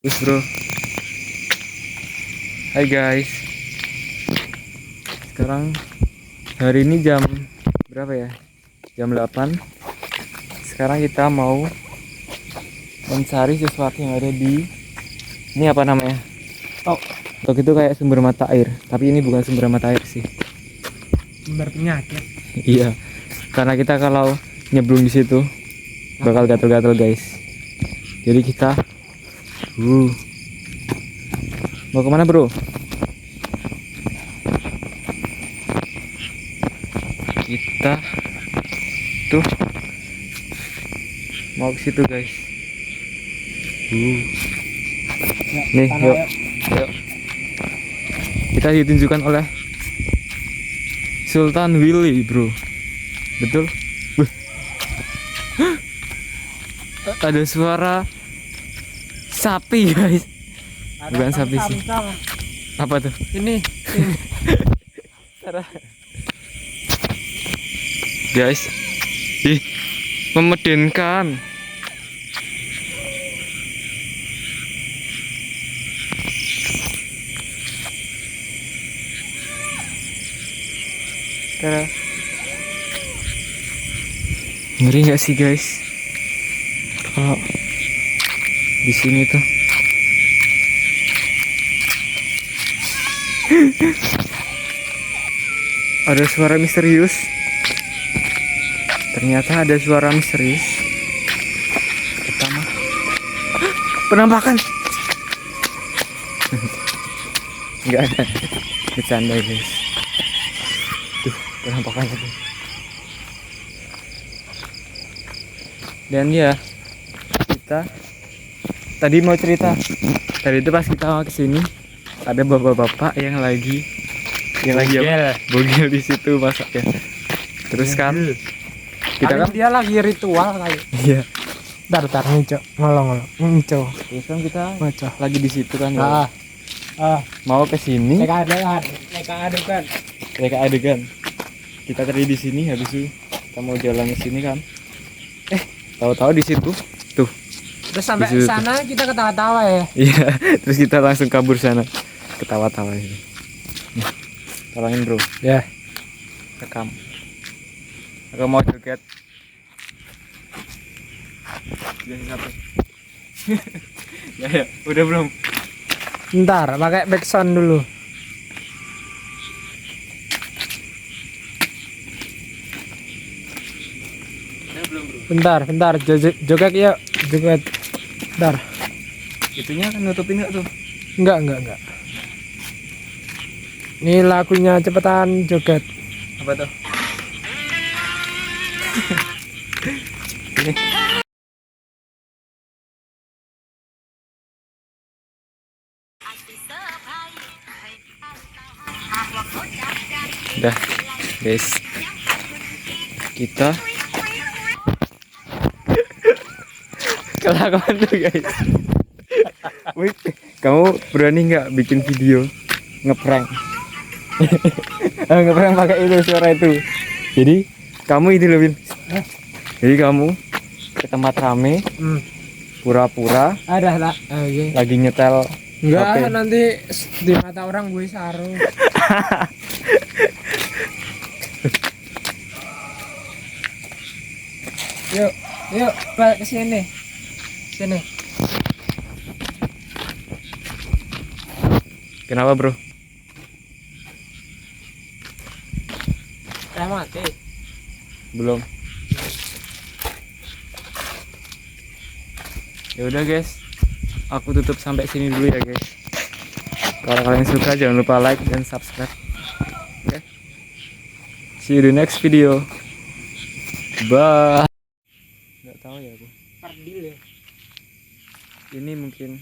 Bro. Hai guys. Sekarang hari ini jam berapa ya? Jam 8. Sekarang kita mau mencari sesuatu yang ada di ini apa namanya? Tok itu kayak sumber mata air, tapi ini bukan sumber mata air sih. Sumber penyakit. Iya. Karena kita kalau nyebrung di situ bakal gatel-gatel, guys. Jadi kita mau kemana, bro? Kita tuh mau ke situ, guys. Nih, yuk. Kita ditunjukkan oleh Sultan Willy, bro. Betul? Ada suara sapi, guys. Bukan sapi sih. Apa tuh? Ini. Guys, ih, memedinkan. Ngeri nggak sih, guys? Kalau di sini tuh ada suara misterius. Ternyata ada suara misterius. Pertama, penampakan. Enggak ada, bercanda, guys. Tuh, penampakan itu. Dan ya, kita tadi mau cerita. Tadi itu pas kita mau kesini, ada bapak-bapak yang lagi bogel di situ masaknya. Terus kan kita kan dia lagi ritual kali. iya. Tar ngico, ngolong. Terus kan kita Ngocok. lagi di situ kan ya. Mau ke sini. Reka adegan. Kita tadi di sini, habis itu kita mau jalan ke sini kan. Tahu-tahu di situ. Tuh. Terus sampai Disitu. sana kita ketawa-tawa ya. Iya, terus kita langsung kabur sana. Ketawa-tawa itu. Nih, tolongin, bro. Ya. Rekam. Aku mau joget. Ya, udah belum? Ntar pakai backsound dulu. Bentar, joget ya, joget. Bentar. Itunya kan nutupin nggak tuh? Enggak. Ini lagunya, cepetan joget. Apa tuh? Ini. Udah, guys. Kita kelakuan tuh, guys. Wih, kamu berani nggak bikin video ngeprank? Ngeprank pakai itu, suara itu. Jadi kamu itu lebih. Jadi kamu ke tempat rame, pura-pura Ada lah. Iya. lagi nyetel. Enggak, HP. nanti di mata orang gue saru. Yuk, balik ke sini. Sini. Kenapa, bro? Udah mati. Belum. Ya udah, guys. Aku tutup sampai sini dulu ya, guys. Kalau kalian suka jangan lupa like dan subscribe. Oke. See you di next video. Bye. Nggak tahu ya aku. Pardil ya. Ini mungkin